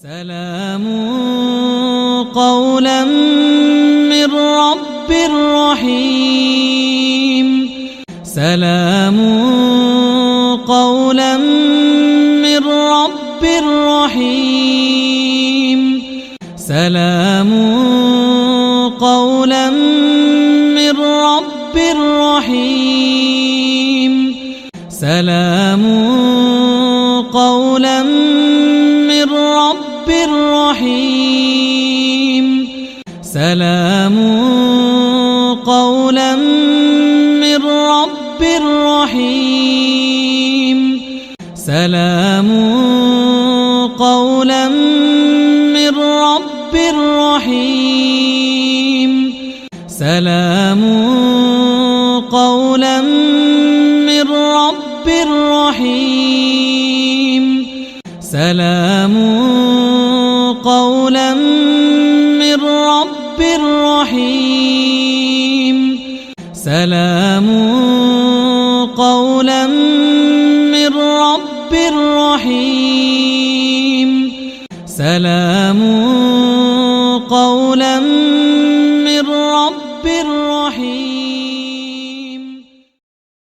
سلام قولا من رب رحيم. سلام قولا من رب رحيم. سلام قولا من رب رحيم. سلام قولا من رب رحيم. سلام قولا من رب رحيم. سلام قولا من رب رحيم. سلام قولا من رب رحيم. سلام قولا من رب رحيم. سلام قولا من رب رحيم. سلام قولا من رب